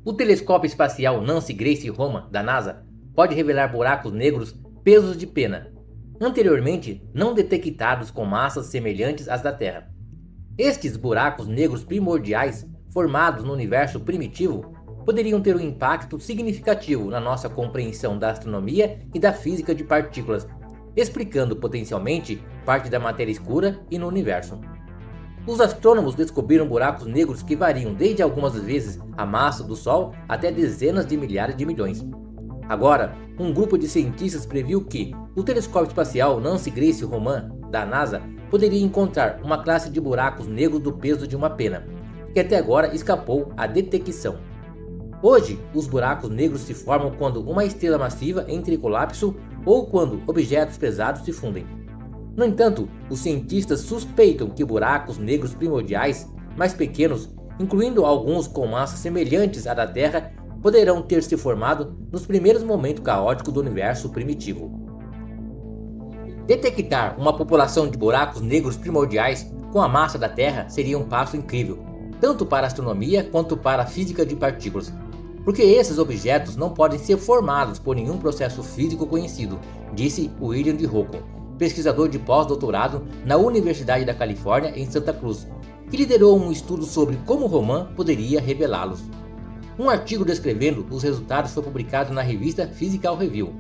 O telescópio espacial Nancy Grace Roman, da NASA, pode revelar buracos negros pesos de pena, anteriormente não detectados com massas semelhantes às da Terra. Estes buracos negros primordiais, formados no universo primitivo, poderiam ter um impacto significativo na nossa compreensão da astronomia e da física de partículas, explicando potencialmente parte da matéria escura e no universo. Os astrônomos descobriram buracos negros que variam desde algumas vezes a massa do Sol até dezenas de milhares de milhões. Agora, um grupo de cientistas previu que o telescópio espacial Nancy Grace Roman, da NASA, poderia encontrar uma classe de buracos negros do peso de uma pena, que até agora escapou à detecção. Hoje, os buracos negros se formam quando uma estrela massiva entra em colapso ou quando objetos pesados se fundem. No entanto, os cientistas suspeitam que buracos negros primordiais, mais pequenos, incluindo alguns com massas semelhantes à da Terra, poderão ter se formado nos primeiros momentos caóticos do universo primitivo. Detectar uma população de buracos negros primordiais com a massa da Terra seria um passo incrível, tanto para a astronomia quanto para a física de partículas, porque esses objetos não podem ser formados por nenhum processo físico conhecido, disse William de Rocco, pesquisador de pós-doutorado na Universidade da Califórnia em Santa Cruz, que liderou um estudo sobre como Roman poderia revelá-los. Um artigo descrevendo os resultados foi publicado na revista Physical Review.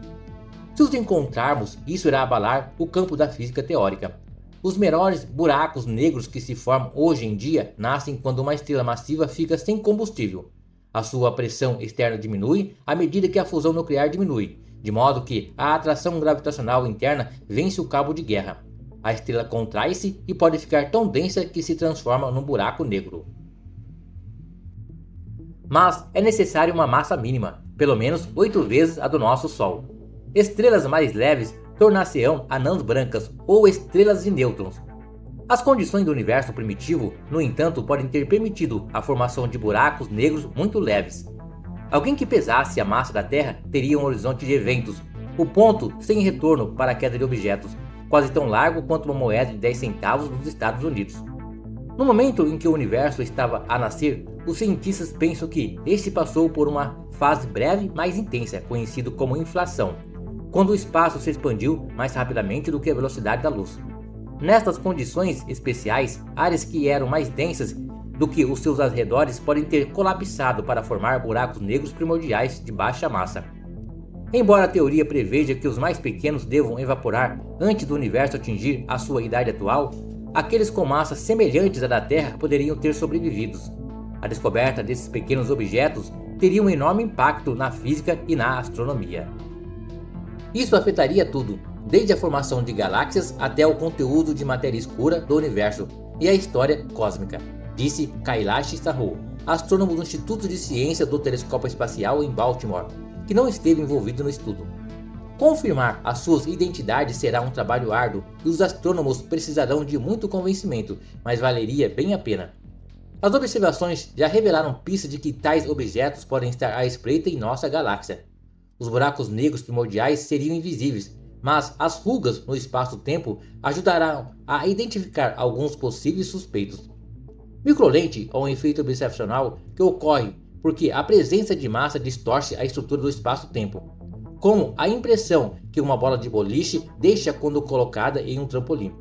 Se os encontrarmos, isso irá abalar o campo da física teórica. Os menores buracos negros que se formam hoje em dia nascem quando uma estrela massiva fica sem combustível. A sua pressão externa diminui à medida que a fusão nuclear diminui, de modo que a atração gravitacional interna vence o cabo de guerra. A estrela contrai-se e pode ficar tão densa que se transforma num buraco negro. Mas é necessária uma massa mínima, pelo menos 8 vezes a do nosso Sol. Estrelas mais leves tornar-se-ão anãs brancas ou estrelas de nêutrons. As condições do universo primitivo, no entanto, podem ter permitido a formação de buracos negros muito leves. Alguém que pesasse a massa da Terra teria um horizonte de eventos, o ponto sem retorno para a queda de objetos, quase tão largo quanto uma moeda de 10 centavos dos Estados Unidos. No momento em que o universo estava a nascer, os cientistas pensam que este passou por uma fase breve mais intensa, conhecida como inflação, quando o espaço se expandiu mais rapidamente do que a velocidade da luz. Nestas condições especiais, áreas que eram mais densas do que os seus arredores podem ter colapsado para formar buracos negros primordiais de baixa massa. Embora a teoria preveja que os mais pequenos devam evaporar antes do universo atingir a sua idade atual, aqueles com massas semelhantes à da Terra poderiam ter sobrevivido. A descoberta desses pequenos objetos teria um enorme impacto na física e na astronomia. Isso afetaria tudo, desde a formação de galáxias até o conteúdo de matéria escura do universo e a história cósmica, disse Kailash Sahu, astrônomo do Instituto de Ciência do Telescópio Espacial em Baltimore, que não esteve envolvido no estudo. Confirmar as suas identidades será um trabalho árduo e os astrônomos precisarão de muito convencimento, mas valeria bem a pena. As observações já revelaram pistas de que tais objetos podem estar à espreita em nossa galáxia. Os buracos negros primordiais seriam invisíveis, mas as rugas no espaço-tempo ajudarão a identificar alguns possíveis suspeitos. Microlente é um efeito observacional que ocorre porque a presença de massa distorce a estrutura do espaço-tempo, como a impressão que uma bola de boliche deixa quando colocada em um trampolim.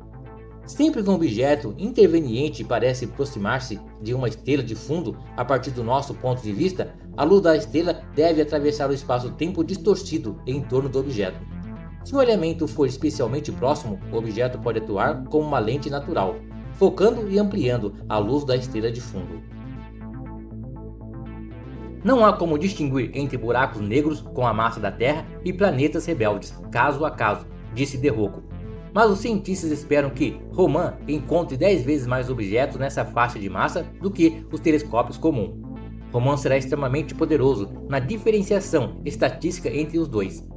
Sempre que um objeto interveniente parece aproximar-se de uma estrela de fundo a partir do nosso ponto de vista, a luz da estrela deve atravessar o espaço-tempo distorcido em torno do objeto. Se o elemento for especialmente próximo, o objeto pode atuar como uma lente natural, focando e ampliando a luz da estrela de fundo. Não há como distinguir entre buracos negros com a massa da Terra e planetas rebeldes, caso a caso, disse De Rocco. Mas os cientistas esperam que Roman encontre 10 vezes mais objetos nessa faixa de massa do que os telescópios comuns. Roman será extremamente poderoso na diferenciação estatística entre os dois.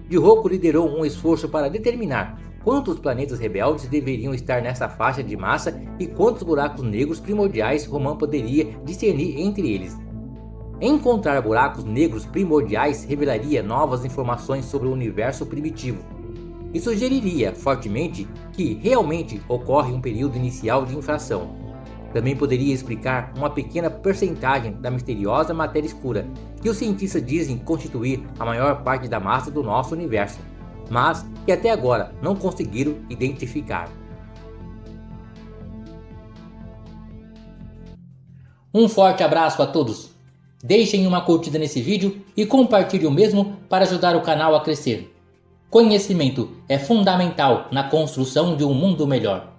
De Rocco liderou um esforço para determinar quantos planetas rebeldes deveriam estar nessa faixa de massa e quantos buracos negros primordiais Roman poderia discernir entre eles. Encontrar buracos negros primordiais revelaria novas informações sobre o universo primitivo e sugeriria fortemente que realmente ocorre um período inicial de inflação. Também poderia explicar uma pequena percentagem da misteriosa matéria escura, que os cientistas dizem constituir a maior parte da massa do nosso universo, mas que até agora não conseguiram identificar. Um forte abraço a todos! Deixem uma curtida nesse vídeo e compartilhe o mesmo para ajudar o canal a crescer. Conhecimento é fundamental na construção de um mundo melhor.